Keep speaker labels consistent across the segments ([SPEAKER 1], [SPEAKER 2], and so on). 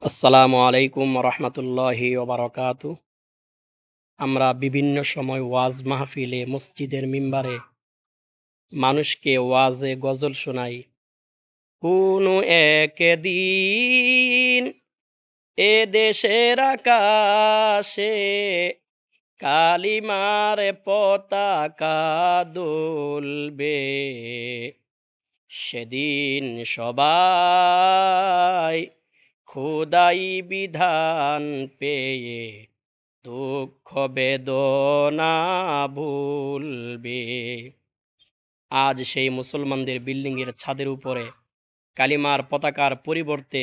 [SPEAKER 1] আসসালামু আলাইকুম রহমতুল্লাহি ওবারকাতু। আমরা বিভিন্ন সময় ওয়াজ মাহফিলে মসজিদের মিম্বারে মানুষকে ওয়াজে গজল শোনাই। কোনো একদিন এ দেশের আকাশে কালিমার পতাকা দুলবে, সেদিন সবাই খোদাই বিধান পেয়ে দুঃখ বেদনা ভুলবে। আজ সেই মুসলমানদের বিল্ডিংয়ের ছাদের উপরে কালিমার পতাকার পরিবর্তে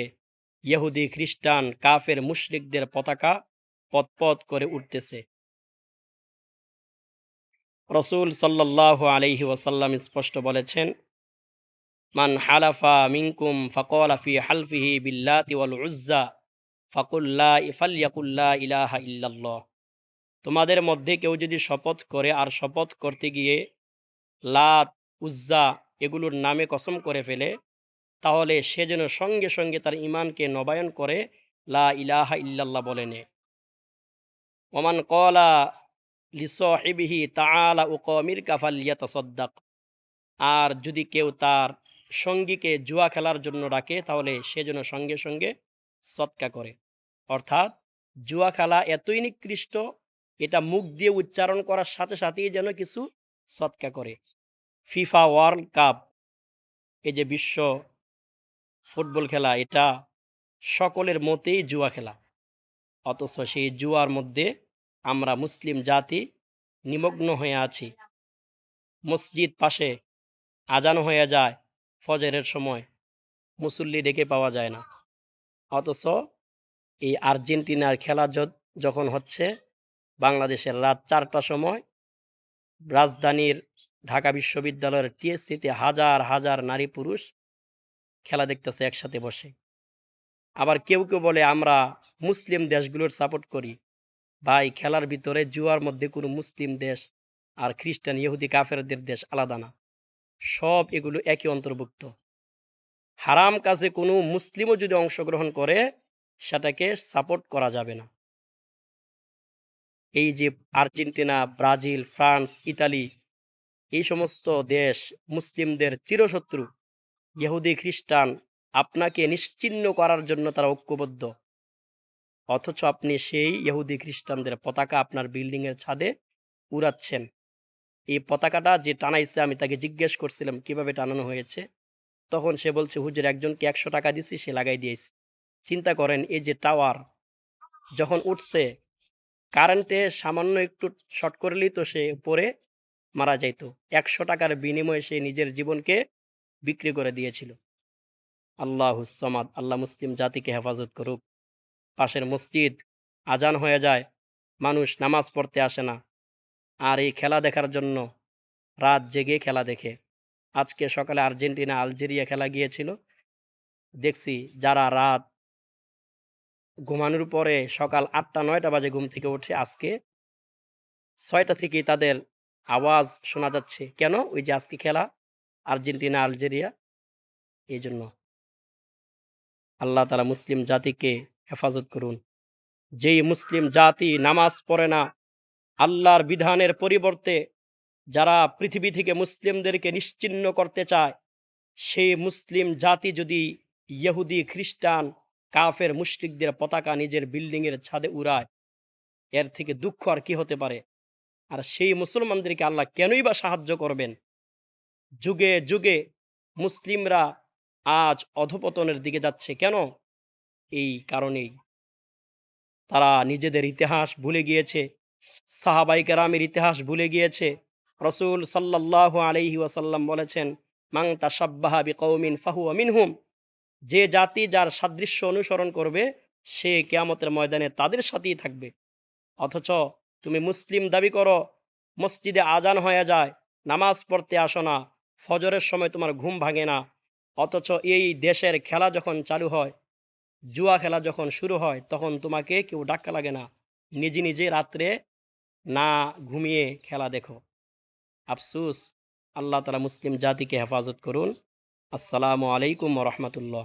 [SPEAKER 1] ইহুদি খ্রিস্টান কাফের মুশরিকদের পতাকা পতপত করে উঠতেছে। রসুল সাল্লাল্লাহু আলাইহি ওয়াসাল্লাম স্পষ্ট বলেছেন, মান হালাফা মিনকুম ফাকালা ফি হালফিহি বিল্লাতি ওয়াল উজ্জা ফাকুল্লা ফালইয়াকুল্লা ইলাহা ইল্লাল্লাহ। তোমাদের মধ্যে কেউ যদি শপথ করে আর শপথ করতে গিয়ে লাত, উজ্জা এগুলোর নামে কসম করে ফেলে, তাহলে সে যেন সঙ্গে সঙ্গে তার ঈমানকে নবায়ন করে লা ইলাহা ইল্লাল্লাহ বলে নে। ওমান ক্বালা লিসাহিবিহি তাআলা উকামিরকা ফালইয়াতাসাদ্দাক। আর যদি কেউ তার সঙ্গীকে জুয়া খেলার জন্য ডাকে, তাহলে সে যেন সঙ্গে সঙ্গে সৎকা করে। অর্থাৎ জুয়া খেলা এতই নিকৃষ্ট, এটা মুখ দিয়ে উচ্চারণ করার সাথে সাথেই যেন কিছু সৎকা করে। ফিফা ওয়ার্ল্ড কাপ, এই যে বিশ্ব ফুটবল খেলা, এটা সকলের মতেই জুয়া খেলা। অথচ সেই জুয়ার মধ্যে আমরা মুসলিম জাতি নিমগ্ন হয়ে আছি। মসজিদ পাশে আজান হয়ে যায় ফজরের সময়, মুসল্লি ডেকে পাওয়া যায় না। অথচ এই আর্জেন্টিনার খেলা যখন হচ্ছে বাংলাদেশের রাত 4টার সময়, রাজধানীর ঢাকা বিশ্ববিদ্যালয়ের টিএসসিতে হাজার হাজার নারী পুরুষ খেলা দেখতেছে একসাথে বসে। আবার কেউ কেউ বলে আমরা মুসলিম দেশগুলোর সাপোর্ট করি। ভাই, খেলার ভিতরে জুয়ার মধ্যে কোনো মুসলিম দেশ আর খ্রিস্টান ইহুদি কাফেরদের দেশ আলাদা না, সব এগুলো একই অন্তর্ভুক্ত। হারাম কাজে কোনো মুসলিমও যদি অংশগ্রহণ করে, সেটাকে সাপোর্ট করা যাবে না। এই যে আর্জেন্টিনা, ব্রাজিল, ফ্রান্স, ইতালি, এই সমস্ত দেশ মুসলিমদের চিরশত্রু। ইহুদি খ্রিস্টান আপনাকে নিশ্চিহ্ন করার জন্য তারা ঐক্যবদ্ধ। অথচ আপনি সেই ইহুদি খ্রিস্টানদের পতাকা আপনার বিল্ডিংয়ের ছাদে উড়াচ্ছেন। এই পতাকাটা যে টানাইছে, আমি তাকে জিজ্ঞেস করছিলাম কিভাবে টানানো হয়েছে। তখন সে বলছে, হুজুর একজনকে 100 টাকা দিছি, সে লাগাই দিয়েছে। চিন্তা করেন, এই যে টাওয়ার যখন উঠছে, কারেন্টে সামান্য একটু শর্ট করলেই তো সে পড়ে মারা যাইত। 100 টাকার বিনিময়ে সে নিজের জীবনকে বিক্রি করে দিয়েছিল। আল্লাহুস সামাদ, আল্লাহ মুসলিম জাতিকে হেফাজত করুক। পাশের মসজিদ আজান হয়ে যায়, মানুষ নামাজ পড়তে আসে না, আর এই খেলা দেখার জন্য রাত জেগে খেলা দেখে। আজকে সকালে আর্জেন্টিনা আলজেরিয়া খেলা গিয়েছিল, দেখছি যারা রাত ঘুমানোর পরে সকাল 8টা 9টা বাজে ঘুম থেকে উঠে, আজকে 6টা থেকেই তাদের আওয়াজ শোনা যাচ্ছে। কেন? ওই যে আজকে খেলা আর্জেন্টিনা আলজেরিয়া, এই জন্য। আল্লাহ তাআলা মুসলিম জাতিকে হেফাজত করুন। যেই মুসলিম জাতি নামাজ পড়ে না, আল্লাহর বিধানের পরিবর্তে যারা পৃথিবী থেকে মুসলিমদেরকে নিশ্চিহ্ন করতে চায়, সেই মুসলিম জাতি যদি ইহুদি খ্রিস্টান কাফের মুশরিকদের পতাকা নিজের বিল্ডিংয়ের ছাদে উড়ায়, এর থেকে দুঃখ আর কি হতে পারে? আর সেই মুসলমানদেরকে আল্লাহ কেনই বা সাহায্য করবেন? যুগে যুগে মুসলিমরা আজ অধপতনের দিকে যাচ্ছে কেন? এই কারণেই। তারা নিজেদের ইতিহাস ভুলে গিয়েছে, সাহাবায়ে কেরামের ইতিহাস ভুলে গিয়েছে। রসুল সাল্লাল্লাহু আলাইহি ওয়াসাল্লাম বলেছেন, মান তাশাব্বাহা বিকৌমিন ফাহুয়া মিনহুম। যে জাতি যার সাদৃশ্য অনুসরণ করবে, সে কিয়ামতের ময়দানে তাদের সাথেই থাকবে। অথচ তুমি মুসলিম দাবি করো, মসজিদে আজান হয়ে যায়, নামাজ পড়তে আসো না, ফজরের সময় তোমার ঘুম ভাঙে না। অথচ এই দেশের খেলা যখন চালু হয়, জুয়া খেলা যখন শুরু হয়, তখন তোমাকে কেউ ডাক্কা লাগে না, নিজে নিজে রাত্রে না ঘুমিয়ে খেলা দেখো। আফসুস। আল্লাহ তাআলা মুসলিম জাতিকে হেফাজত করুন। আসসালামু আলাইকুম ওয়া রাহমাতুল্লাহ।